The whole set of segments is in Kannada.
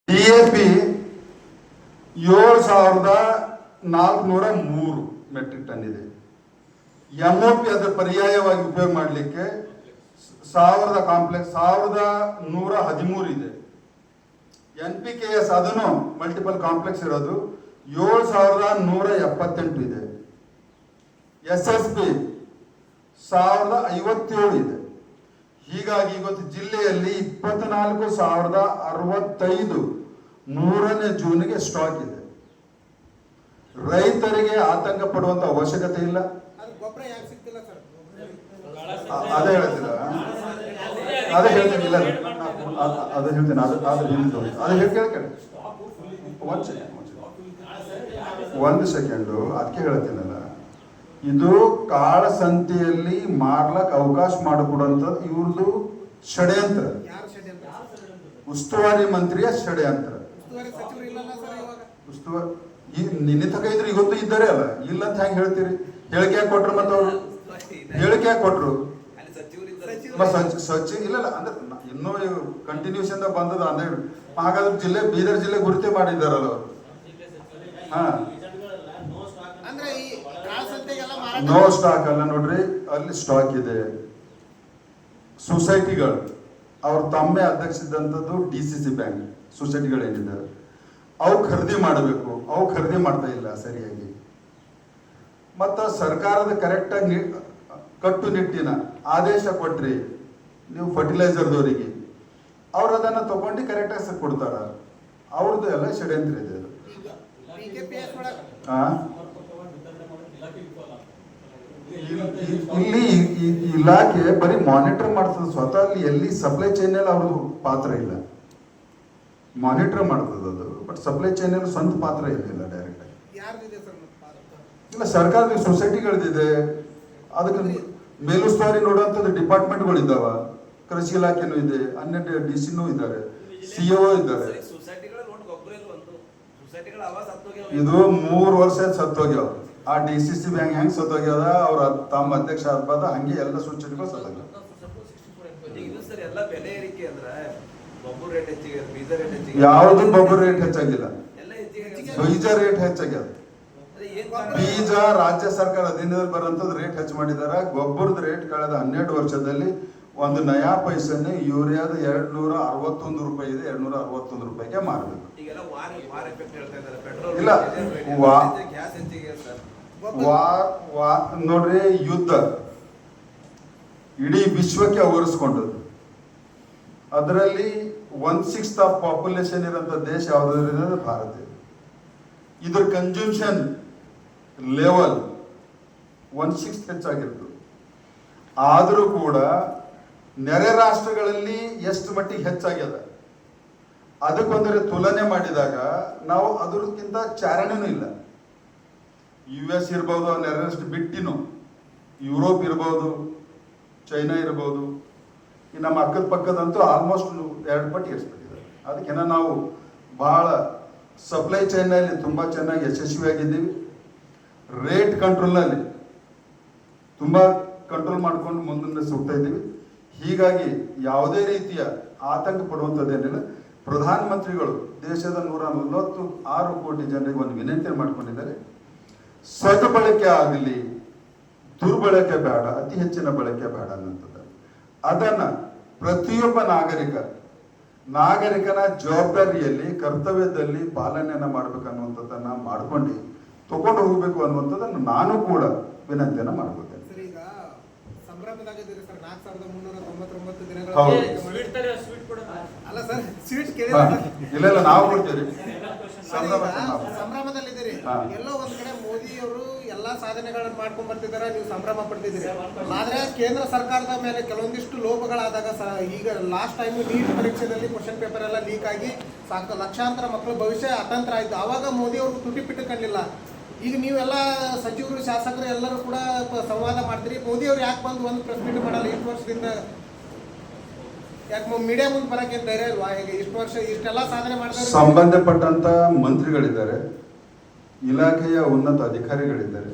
DAP 7403 ಮೆಟ್ರಿಕ್ ಟನ್ ಇದೆ. MOP ಅದರ ಪರ್ಯಾಯವಾಗಿ ಉಪಯೋಗ ಮಾಡಲಿಕ್ಕೆ 1000 ಕಾಂಪ್ಲೆಕ್ಸ್ 1113 ಇದೆ. NPKS ಅದನ್ನು ಮಲ್ಟಿಪಲ್ ಕಾಂಪ್ಲೆಕ್ಸ್ ಇರೋದು 7178 ಇದೆ. SSP 1057 ಇದೆ. ಹೀಗಾಗಿ ಇವತ್ತು ಜಿಲ್ಲೆಯಲ್ಲಿ 24,065 3ನೇ ಜೂನ್ಗೆ ಸ್ಟಾಕ್ ಇದೆ. ರೈತರಿಗೆ ಆತಂಕ ಪಡುವಂತ ಅವಶ್ಯಕತೆ ಇಲ್ಲ. ಅದೇ ಹೇಳ್ತಿಲ್ಲ ಅದೇ ಹೇಳ್ತೀನಿ ಇಲ್ಲ ಅದೇ ಹೇಳ್ತೀನಿ ಒಂದು ಸೆಕೆಂಡು ಅದಕ್ಕೆ ಹೇಳ್ತೀನಲ್ಲ, ಇದು ಕಾಳಸಂತೆಯಲ್ಲಿ ಮಾರ್ಲಕ್ ಅವಕಾಶ ಮಾಡಿಕೊಡುವಂಥದ್ದು ಇವ್ರದ್ದು ಷಡ್ಯಂತ್ರ, ಉಸ್ತುವಾರಿ ಮಂತ್ರಿಯ ಷಡ್ಯಂತ್ರ. ಉಸ್ತುವಾರಿ ನಿನ್ನೆ ತಕ ಇದ್ರೆ ಇವತ್ತು ಇದ್ದಾರೆ ಅಲ್ಲ, ಇಲ್ಲ ಅಂತ ಹೆಂಗೆ ಹೇಳ್ತೀರಿ? ಹೇಳಿಕೆ ಯಾಕೆ ಕೊಟ್ರು? ಮತ್ತೆ ಅವರು ಹೇಳಿಕೆ ಯಾಕೆ ಕೊಟ್ರು? ಸಚಿವ ಇಲ್ಲ ಅಂದ್ರೆ ಇನ್ನೂ ಕಂಟಿನ್ಯೂಷನ್ ಬಂದದ ಅಂದ್ರೆ ಹಾಗಾದ್ರೆ ಜಿಲ್ಲೆ ಬೀದರ್ ಜಿಲ್ಲೆ ಗುರುತೇ ಮಾಡಿದ್ದಾರಲ್ಲ ಅವರು. ಹಾ, ನೋ ಸ್ಟಾಕ್ ಅಲ್ಲ ನೋಡ್ರಿ, ಅಲ್ಲಿ ಸ್ಟಾಕ್ ಇದೆ. ಸೊಸೈಟಿಗಳು ಅವ್ರ ತಮ್ಮೆ ಅಧ್ಯಕ್ಷಿದ್ದಂಥದ್ದು DCC ಬ್ಯಾಂಕ್ ಸೊಸೈಟಿಗಳೇನಿದ್ದಾರೆ ಅವು ಖರೀದಿ ಮಾಡಬೇಕು, ಅವು ಖರೀದಿ ಮಾಡ್ತಾ ಇಲ್ಲ ಸರಿಯಾಗಿ. ಮತ್ತು ಸರ್ಕಾರದ ಕರೆಕ್ಟಾಗಿ ಕಟ್ಟುನಿಟ್ಟಿನ ಆದೇಶ ಕೊಟ್ರಿ ನೀವು ಫರ್ಟಿಲೈಸರ್ದವರಿಗೆ, ಅವ್ರು ಅದನ್ನು ತಗೊಂಡು ಕರೆಕ್ಟಾಗಿ ಕೊಡ್ತಾರ. ಅವ್ರದ್ದು ಎಲ್ಲ ಷಡ್ಯಂತ್ರ ಇದೆ. ಇಲ್ಲಿ ಇಲಾಖೆ ಬರೀ ಮಾನಿಟರ್ ಮಾಡ್ತದೆ, ಸ್ವತಃ ಅಲ್ಲಿ ಎಲ್ಲಿ ಸಪ್ಲೈ ಚೈನ್ ಅಲ್ಲಿ ಅವ್ರದ್ದು ಪಾತ್ರ ಇಲ್ಲ. ಮಾನಿಟರ್ ಮಾಡ್ತದೆ ಅದು, ಬಟ್ ಸಪ್ಲೈ ಚೈನ್ ಅಲ್ಲಿ ಸ್ವಂತ ಪಾತ್ರ ಇಲ್ಲ ಡೈರೆಕ್ಟ್ ಆಗಿ. ಇಲ್ಲ, ಸರ್ಕಾರದ ಸೊಸೈಟಿಗಳಿದೆ, ಅದಕ್ಕೆ ಮೇಲುಸ್ತುವಾರಿ ನೋಡುವಂಥದ್ದು ಡಿಪಾರ್ಟ್ಮೆಂಟ್ಗಳಿದ್ದಾವ. ಕೃಷಿ ಇಲಾಖೆನೂ ಇದೆ, ಅನ್ಯ DC ಇದ್ದಾರೆ, CO ಇದ್ದಾರೆ. ಇದು 3 ವರ್ಷ ಸತ್ತೋಗ್ಯಾವ. ಆ DCC ಬ್ಯಾಂಕ್ ಹೆಂಗ್ ಸತ್ತೋಗ್ಯದ, ಅವ್ರ ತಮ್ಮ ಅಧ್ಯಕ್ಷ ಆದ್ಬಾದ ಹಂಗೆ ಎಲ್ಲ ಸೊಸೈಟಿಗಳು ಸತ್ತೋಗ್ಯಾವ. ಯಾವುದು ಗೊಬ್ಬರ ರೇಟ್ ಹೆಚ್ಚಾಗಿಲ್ಲ, ಬೀಜ ರೇಟ್ ಹೆಚ್ಚಾಗ್ಯದ. ಬೀಜ ರಾಜ್ಯ ಸರ್ಕಾರ ಅಧೀನದಲ್ಲಿ ಬರುವಂತದ್ದು ರೇಟ್ ಹೆಚ್ಚು ಮಾಡಿದಾರ. ಗೊಬ್ಬರದ ರೇಟ್ ಕಳೆದ 12 ವರ್ಷದಲ್ಲಿ ಒಂದು ನಯಾ ಪೈಸೆನೆ ಯೂರಿಯಾದ 261 ರೂಪಾಯಿ ಇದೆ, 261 ರೂಪಾಯಿಗೆ ಮಾರಬೇಕು. ಇಲ್ಲ, ನೋಡ್ರಿ, ಯುದ್ಧ ಇಡೀ ವಿಶ್ವಕ್ಕೆ ಆವರಿಸ್ಕೊಂಡದ್ದು. ಅದರಲ್ಲಿ 1/6 ಆಫ್ ಪಾಪ್ಯುಲೇಷನ್ ಇರೋಂಥ ದೇಶ ಯಾವುದಾದ್ರೂ ಭಾರತ. ಇದ್ರ ಕನ್ಸ್ಯೂಮ್ಷನ್ ಲೆವೆಲ್ 1/6 ಹೆಚ್ಚಾಗಿರ್ತದೆ. ಆದರೂ ಕೂಡ ನೆರೆ ರಾಷ್ಟ್ರಗಳಲ್ಲಿ ಎಷ್ಟು ಮಟ್ಟಿಗೆ ಹೆಚ್ಚಾಗ್ಯದ ಅದಕ್ಕೊಂದರೆ ತುಲನೆ ಮಾಡಿದಾಗ ನಾವು ಅದಕ್ಕಿಂತ ಚಾರಣೆನೂ ಇಲ್ಲ. US ಇರ್ಬೋದು, ನೆರೆ ರಾಷ್ಟ್ರ ಬಿಟ್ಟಿನೂ, ಯುರೋಪ್ ಇರ್ಬೋದು, ಚೈನಾ ಇರ್ಬೋದು, ಈ ನಮ್ಮ ಅಕ್ಕದ ಪಕ್ಕದಂತೂ ಆಲ್ಮೋಸ್ಟ್ 2 ಪಟ್ಟು ಏರಿಸ್ಬಿಟ್ಟಿದ್ದಾರೆ. ಅದಕ್ಕೆನ ನಾವು ಬಹಳ ಸಪ್ಲೈ ಚೈನಲ್ಲಿ ತುಂಬ ಚೆನ್ನಾಗಿ ಯಶಸ್ವಿಯಾಗಿದ್ದೀವಿ. ರೇಟ್ ಕಂಟ್ರೋಲ್ನಲ್ಲಿ ತುಂಬ ಕಂಟ್ರೋಲ್ ಮಾಡ್ಕೊಂಡು ಮುಂದೆ ಹೋಗ್ತಾ ಇದ್ದೀವಿ. ಹೀಗಾಗಿ ಯಾವುದೇ ರೀತಿಯ ಆತಂಕ ಪಡುವಂಥದ್ದೇನಿಲ್ಲ. ಪ್ರಧಾನಮಂತ್ರಿಗಳು ದೇಶದ 146 ಕೋಟಿ ಜನರಿಗೆ ಒಂದು ವಿನಂತಿ ಮಾಡ್ಕೊಂಡಿದ್ದಾರೆ. ಸದ್ಬಳಕೆ ಆಗಲಿ, ದುರ್ಬಳಕೆ ಬೇಡ, ಅತಿ ಹೆಚ್ಚಿನ ಬಳಕೆ ಬೇಡ ಅನ್ನೋಂಥದ್ದು. ಅದನ್ನ ಪ್ರತಿಯೊಬ್ಬ ನಾಗರಿಕನ ಜವಾಬ್ದಾರಿಯಲ್ಲಿ, ಕರ್ತವ್ಯದಲ್ಲಿ ಪಾಲನೆಯನ್ನ ಮಾಡ್ಬೇಕನ್ನುವಂಥದ್ದನ್ನ ಮಾಡ್ಕೊಂಡು ತಗೊಂಡು ಹೋಗ್ಬೇಕು ಅನ್ನುವಂಥದ್ದನ್ನು ನಾನು ಕೂಡ ವಿನಂತಿಯನ್ನ ಮಾಡ್ಕೊತೇನೆ. ಇಲ್ಲ, ನಾವು ಕೊಡ್ತೇವೆ. ಸಂಭ್ರಮದಲ್ಲಿದ್ದೀರಿ. ಎಲ್ಲೋ ಒಂದ್ ಕಡೆ ಮೋದಿ ಅವರು ಎಲ್ಲಾ ಸಾಧನೆಗಳನ್ನ ಮಾಡ್ಕೊಂಡ್ ಬರ್ತಿದಾರೆ, ನೀವು ಸಂಭ್ರಮ ಪಡ್ತಿದ್ದೀರಿ. ಆದ್ರೆ ಕೇಂದ್ರ ಸರ್ಕಾರದ ಮೇಲೆ ಕೆಲವೊಂದಿಷ್ಟು ಲೋಪಗಳಾದಾಗ, ಈಗ ಲಾಸ್ಟ್ ಟೈಮ್ ನೀಟ್ ಪರೀಕ್ಷೆಯಲ್ಲಿ ಕ್ವಶನ್ ಪೇಪರ್ ಎಲ್ಲ ಲೀಕ್ ಆಗಿ ಲಕ್ಷಾಂತರ ಮಕ್ಕಳ ಭವಿಷ್ಯ ಅತಂತ್ರ ಆಯ್ತು. ಆವಾಗ ಮೋದಿ ಅವರು ತುಟಿ ಪಿಟ್ಟು ಕಂಡಿಲ್ಲ. ಈಗ ನೀವೆಲ್ಲ ಸಚಿವರು, ಶಾಸಕರು ಎಲ್ಲರೂ ಕೂಡ ಸಂವಾದ ಮಾಡ್ತೀರಿ. ಮೋದಿ ಅವ್ರು ಯಾಕೆ ಬಂದು ಒಂದು ಪ್ರೆಸ್ ಮೀಟ್ ಮಾಡಲ್ಲ? ಇಷ್ಟು ವರ್ಷದಿಂದ ಯಾಕೆ ಮೀಡಿಯಾ ಮುಂದೆ ಬರಕ್ಕೆ ಧೈರ್ಯ ಇಲ್ವಾ? ಈಗ ಇಷ್ಟು ವರ್ಷ ಇಷ್ಟೆಲ್ಲ ಸಾಧನೆ ಮಾಡ್ತಾರೆ. ಸಂಬಂಧಪಟ್ಟಂತ ಮಂತ್ರಿಗಳಿದ್ದಾರೆ, ಇಲಾಖೆಯ ಉನ್ನತ ಅಧಿಕಾರಿಗಳಿದ್ದಾರೆ,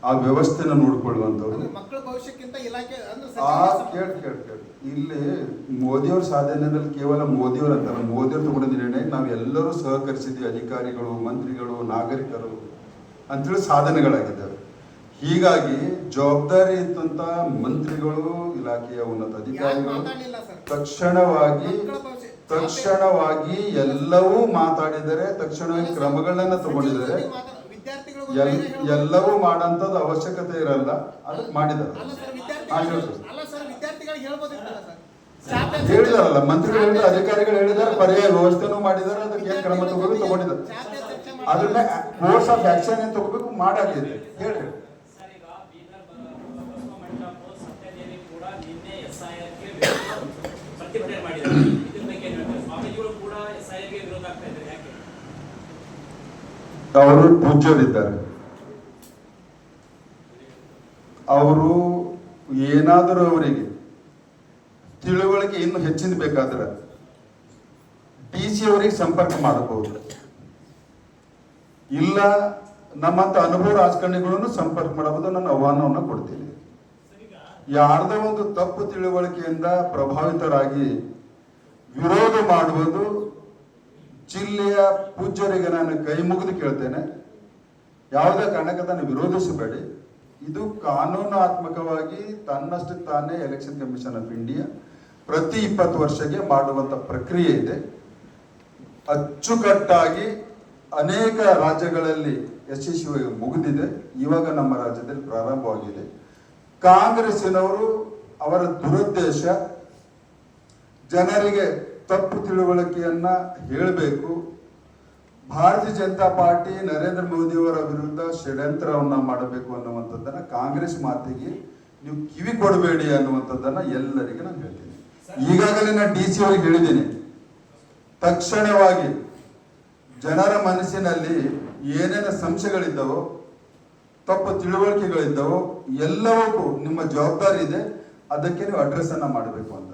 ಆ ವ್ಯವಸ್ಥೆನ ನೋಡ್ಕೊಳ್ಳುವಂಥವ್ರು. ಮಕ್ಕಳ ಭವಿಷ್ಯಕ್ಕಿಂತ ಇಲಾಖೆ ಕೇಳಿ ಇಲ್ಲಿ ಮೋದಿಯವ್ರ ಸಾಧನೆಯಲ್ಲಿ ಕೇವಲ ಮೋದಿಯವ್ರ ಅಂತಲ್ಲ, ಮೋದಿಯವ್ರು ತಗೊಂಡಿದ್ದ ನಿರ್ಣಯ ನಾವು ಎಲ್ಲರೂ ಸಹಕರಿಸಿದ್ವಿ, ಅಧಿಕಾರಿಗಳು, ಮಂತ್ರಿಗಳು, ನಾಗರಿಕರು ಅಂತೇಳಿ ಸಾಧನೆಗಳಾಗಿದ್ದಾವೆ. ಹೀಗಾಗಿ ಜವಾಬ್ದಾರಿ ಇದ್ದಂತ ಮಂತ್ರಿಗಳು, ಇಲಾಖೆಯ ಉನ್ನತ ಅಧಿಕಾರಿಗಳು ತಕ್ಷಣವಾಗಿ ಎಲ್ಲವೂ ಮಾತಾಡಿದರೆ, ತಕ್ಷಣವಾಗಿ ಕ್ರಮಗಳನ್ನ ತಗೊಂಡಿದ್ದಾರೆ. ಎಲ್ಲವೂ ಮಾಡಂತದ್ದು ಅವಶ್ಯಕತೆ ಇರಲ್ಲ, ಅದಕ್ಕೆ ಮಾಡಿದ್ದಾರೆ. ಹೇಳಿದಾರಲ್ಲ, ಮಂತ್ರಿಗಳು ಹೇಳಿದ, ಅಧಿಕಾರಿಗಳು ಹೇಳಿದಾರೆ, ಪರ್ಯಾಯ ವ್ಯವಸ್ಥೆನೂ ಮಾಡಿದ್ದಾರೆ, ಅದಕ್ಕೆ ಏನ್ ಕ್ರಮ ತಗೊಂಡಿದ್ದಾರೆ, ಅದನ್ನ ಕೋರ್ಸ್ ಆಫ್ ಆಕ್ಷನ್ ಏನ್ ತಗೋಬೇಕು ಮಾಡಾಗಿದೆ. ಹೇಳ್ರಿ. ಅವರು ಪೂಜ್ಯರಿದ್ದಾರೆ, ಅವರು ಏನಾದರೂ ಅವರಿಗೆ ತಿಳುವಳಿಕೆ ಇನ್ನು ಹೆಚ್ಚಿನ ಬೇಕಾದ್ರೆ DC ಅವರಿಗೆ ಸಂಪರ್ಕ ಮಾಡಬಹುದು, ಇಲ್ಲ ನಮ್ಮಂತ ಅನುಭವ ರಾಜಕಾರಣಿಗಳನ್ನು ಸಂಪರ್ಕ ಮಾಡಬಹುದು. ನನ್ನ ಆಹ್ವಾನವನ್ನು ಕೊಡ್ತೀನಿ. ಯಾರ್ದೋ ಒಂದು ತಪ್ಪು ತಿಳುವಳಿಕೆಯಿಂದ ಪ್ರಭಾವಿತರಾಗಿ ವಿರೋಧ ಮಾಡುವುದು, ಜಿಲ್ಲೆಯ ಪೂಜ್ಯರಿಗೆ ನಾನು ಕೈ ಮುಗಿದು ಕೇಳ್ತೇನೆ, ಯಾವುದೇ ಕಾರಣಕ್ಕೆ ಅದನ್ನು ವಿರೋಧಿಸಬೇಡಿ. ಇದು ಕಾನೂನಾತ್ಮಕವಾಗಿ ತನ್ನಷ್ಟಕ್ಕೆ ತಾನೇ ಎಲೆಕ್ಷನ್ ಕಮಿಷನ್ ಆಫ್ ಇಂಡಿಯಾ ಪ್ರತಿ 20 ವರ್ಷಕ್ಕೆ ಮಾಡುವಂತ ಪ್ರಕ್ರಿಯೆ ಇದೆ. ಅಚ್ಚುಕಟ್ಟಾಗಿ ಅನೇಕ ರಾಜ್ಯಗಳಲ್ಲಿ ಯಶಸ್ವಿಯಾಗಿ ಮುಗಿದಿದೆ. ಇವಾಗ ನಮ್ಮ ರಾಜ್ಯದಲ್ಲಿ ಪ್ರಾರಂಭವಾಗಿದೆ. ಕಾಂಗ್ರೆಸ್ಸಿನವರು ಅವರ ದುರುದ್ದೇಶ ಜನರಿಗೆ ತಪ್ಪು ತಿಳುವಳಿಕೆಯನ್ನ ಹೇಳಬೇಕು. ಭಾರತೀಯ ಜನತಾ ಪಾರ್ಟಿ ನರೇಂದ್ರ ಮೋದಿಯವರ ವಿರುದ್ಧ ಷಡ್ಯಂತ್ರವನ್ನ ಮಾಡಬೇಕು ಅನ್ನುವಂಥದ್ದನ್ನ, ಕಾಂಗ್ರೆಸ್ ಮಾತಿಗೆ ನೀವು ಕಿವಿ ಕೊಡಬೇಡಿ ಅನ್ನುವಂಥದ್ದನ್ನ ಎಲ್ಲರಿಗೆ ನಾನು ಹೇಳ್ತೀನಿ. ಈಗಾಗಲೇ ನಾನು DC ಅವರಿಗೆ ಹೇಳಿದ್ದೀನಿ, ತಕ್ಷಣವಾಗಿ ಜನರ ಮನಸ್ಸಿನಲ್ಲಿ ಏನೇನು ಸಂಶಯಗಳಿದ್ದವೋ, ತಪ್ಪು ತಿಳುವಳಿಕೆಗಳಿದ್ದವೋ ಎಲ್ಲವಕ್ಕೂ ನಿಮ್ಮ ಜವಾಬ್ದಾರಿ ಇದೆ, ಅದಕ್ಕೆ ನೀವು ಅಡ್ರೆಸ್ ಅನ್ನ ಮಾಡಬೇಕು ಅಂತ.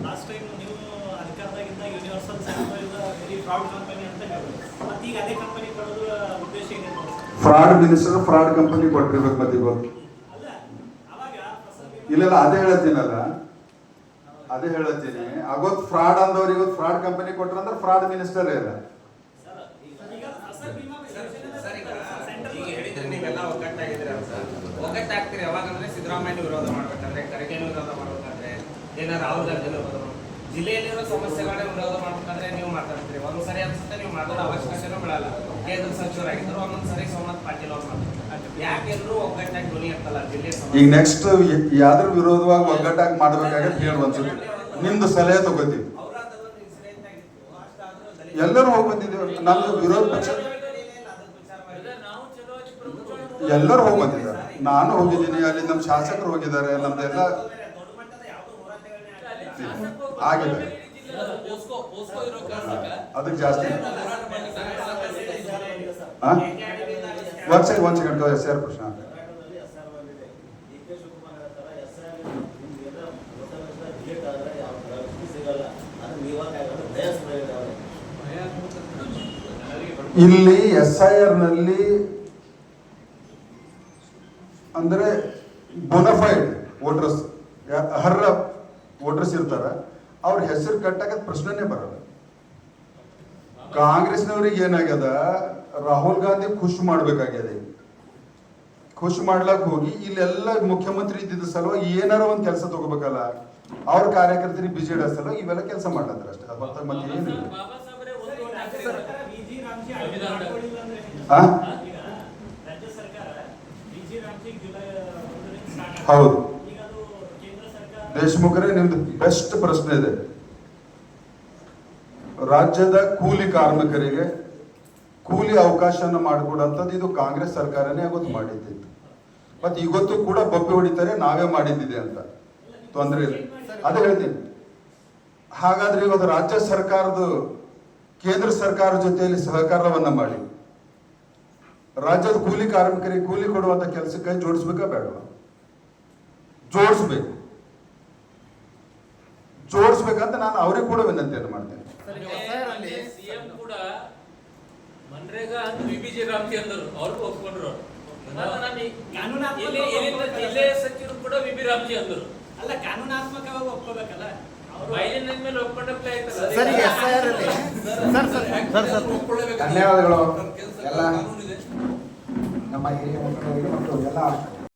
ಲಾಸ್ಟ್ ಟೈಮ್ ನೀವು ಅಧಿಕಾರದಾಗಿದ್ದ universal sample very fraud company ಅಂತ ಹೇಳಿದ್ರು. ಮತ್ತೆ ಈಗ ಅದೇ ಕಂಪನಿ ಕೊಡೋದು ಉದ್ದೇಶ ಏನಿದೆ? ಫ್ರಾಡ್ ಮಿನಿಸ್ಟರ್ ಫ್ರಾಡ್ ಕಂಪನಿ ಕೊಟ್ಟಿರ್ಬೇಕು ಮತ್ತೆ ಇವತ್ತು. ಅಲ್ಲ, ಅವಾಗ ಇಲ್ಲ ಅದೇ ಹೇಳತ್ತೀನಿ. ಆಗೋತ್ ಫ್ರಾಡ್ ಅಂದವ್ರು ಇವತ್ತು ಫ್ರಾಡ್ ಕಂಪನಿ ಕೊಟ್ರ ಅಂದ್ರೆ ಫ್ರಾಡ್ ಮಿನಿಸ್ಟರ್ ಇಲ್ಲ. ನೀವೆಲ್ಲ ಒಗ್ಗಟ್ಟಾಗ್ತೀರಿ. ಯಾವಾಗಂದ್ರೆ ಸಿದ್ದರಾಮಯ್ಯ ವಿರೋಧ ಮಾಡ್ಬೇಕಂದ್ರೆ, ಖರ್ಗೆನೂ ವಿರೋಧ ಮಾಡ್ಬೇಕಂದ್ರೆ, ಏನಾರ ರಾಹುಲ್ ಗಾಂಧಿ ಜಿಲ್ಲೆಯಲ್ಲಿರೋ ಸಮಸ್ಯೆಗಳನ್ನ ವಿರೋಧ ಮಾಡ್ಬೇಕಂದ್ರೆ ನೀವು ಮಾತಾಡ್ತೀರಿ. ಒಂದ್ಸರಿ ಅನ್ಸುತ್ತೆ ನೀವು ಮಾತಾಡೋ ಅವಶ್ಯಕತೆನೂ ಬಿಡಲ್ಲ. ಕೇಂದ್ರ ಸಚಿವರಾಗಿದ್ರು ಒಂದೊಂದ್ಸರಿ ಸೋಮನಾಥ್ ಪಾಟೀಲ್ ಅವ್ರು ಮಾತಾಡ್ತಾರೆ. ಯಾಕೆಲ್ಲರೂ ಒಗ್ಗಟ್ಟಾಗಿ ಧ್ವನಿ ಇರ್ತಲ್ಲ ಜಿಲ್ಲೆ. ಈಗ ನೆಕ್ಸ್ಟ್ ಯಾವ್ದ್ರ ವಿರೋಧವಾಗಿ ಒಗ್ಗಟ್ಟಾಗಿ ಮಾಡ್ಬೇಕಾಗತ್ತೆ ಹೇಳಿ ಒಂದ್ಸರಿ ನಿಮ್ದು ಸಲಹೆ ತಗೋತೀವಿ. ಎಲ್ಲರೂ ಹೋಗಿ ಬಂದಿದ್ದೀವಿ. ನಮ್ದು ವಿರೋಧ ಪಕ್ಷ ಎಲ್ಲರೂ ಹೋಗಿ ಬಂದಿದ್ದಾರೆ. ನಾನು ಹೋಗಿದ್ದೀನಿ, ಅಲ್ಲಿ ನಮ್ಮ ಶಾಸಕರು ಹೋಗಿದ್ದಾರೆ, ನಮ್ದೆಲ್ಲ ಆಗಿದೆ. ಅದಕ್ಕೆ ಜಾಸ್ತಿ ಒಂದ್ ಸೆಕೆಂಡ್ SR ಪ್ರಶ್ನೆ. ಇಲ್ಲಿ SIR ನಲ್ಲಿ ಅಂದ್ರೆ ಬೋನಫೈಡ್ ವೋಟರ್ಸ್, ಅರ್ಹ ವೋಟರ್ಸ್ ಇರ್ತಾರ, ಅವ್ರ ಹೆಸರು ಕಟ್ಟಕ ಪ್ರಶ್ನೆನೇ ಬರಲ್ಲ. ಕಾಂಗ್ರೆಸ್ನವ್ರಿಗೆ ಏನಾಗ್ಯದ, ರಾಹುಲ್ ಗಾಂಧಿ ಖುಷಿ ಮಾಡ್ಬೇಕಾಗ್ಯದ. ಖುಷಿ ಮಾಡ್ಲಕ್ ಹೋಗಿ ಇಲ್ಲೆಲ್ಲ ಮುಖ್ಯಮಂತ್ರಿ ಇದ್ದಿದ್ದ ಸಲುವಾಗಿ ಏನಾರ ಒಂದ್ ಕೆಲಸ ತಗೋಬೇಕಲ್ಲ, ಅವ್ರ ಕಾರ್ಯಕರ್ತರಿಗೆ ಬಿಜಿ ಇಡೋ ಸಲುವಾಗಿ ಇವೆಲ್ಲ ಕೆಲಸ ಮಾಡ್ಲತ್ತಾರ ಅಷ್ಟೇ. ಮತ್ತೆ ಏನಿಲ್ಲ. ಹೌದು ದೇಶಮುಖರೇ, ನಿಮ್ದು ಬೆಸ್ಟ್ ಪ್ರಶ್ನೆ ಇದೆ. ರಾಜ್ಯದ ಕೂಲಿ ಕಾರ್ಮಿಕರಿಗೆ ಕೂಲಿ ಅವಕಾಶನ ಮಾಡಿಕೊಡಂಥದ್ದು ಇದು ಕಾಂಗ್ರೆಸ್ ಸರ್ಕಾರನೇ ಅವತ್ತು ಮಾಡಿದ್ದಿತ್ತು. ಮತ್ತೆ ಇವತ್ತು ಕೂಡ ಬೊಬ್ಬೆ ಹೊಡಿತಾರೆ, ನಾವೇ ಮಾಡಿದ್ದಿದೆ ಅಂತ. ತೊಂದರೆ ಇಲ್ಲ, ಅದೇ ಹೇಳ್ತೀನಿ. ಹಾಗಾದ್ರೆ ಇವತ್ತು ರಾಜ್ಯ ಸರ್ಕಾರದ ಕೇಂದ್ರ ಸರ್ಕಾರ ಜೊತೆಯಲ್ಲಿ ಸಹಕಾರವನ್ನ ಮಾಡಿ ರಾಜ್ಯದ ಕೂಲಿ ಕಾರ್ಮಿಕರಿಗೆ ಕೂಲಿ ಕೊಡುವಂತ ಕೆಲಸಕ್ಕೆ ಜೋಡಿಸ್ಬೇಕಾ ಬೇಡವಾ? ಜೋಡಿಸ್ಬೇಕಂತ ನಾನು ಅವ್ರಿಗೆ ಕೂಡ ವಿನಂತಿಯನ್ನು ಮಾಡ್ತೇನೆ. ಸಿಎಂ ಕೂಡ ಮನ್ರೇಗಾ ಅಂತ BBG ರಾಮ್ಜಿ ಅಂದರು, ಅವ್ರಿಗೂ ಒಪ್ಕೊಂಡ್ರು. ಜಿಲ್ಲೆಯ ಸಚಿವರು ಕೂಡ ವಿಬಿ ರಾಮ್ಜಿ ಅಂದರು. ಅಲ್ಲ, ಕಾನೂನಾತ್ಮಕವಾಗಿ ಒಪ್ಕೋಬೇಕಲ್ಲ ಅವರು. ಬಯಲಿನ ಮೇಲೆ ಒಪ್ಕೊಂಡಪ್ಲೇ ಆಯ್ತಲ್ಲ. ಸರ್, ಈಗ SIR ಅಲ್ಲಿ ಧನ್ಯವಾದಗಳು ಎಲ್ಲ ನಮ್ಮ ಹಿರಿಯ ಮುಖಂಡರಿಗೆ ಮತ್ತು ಎಲ್ಲ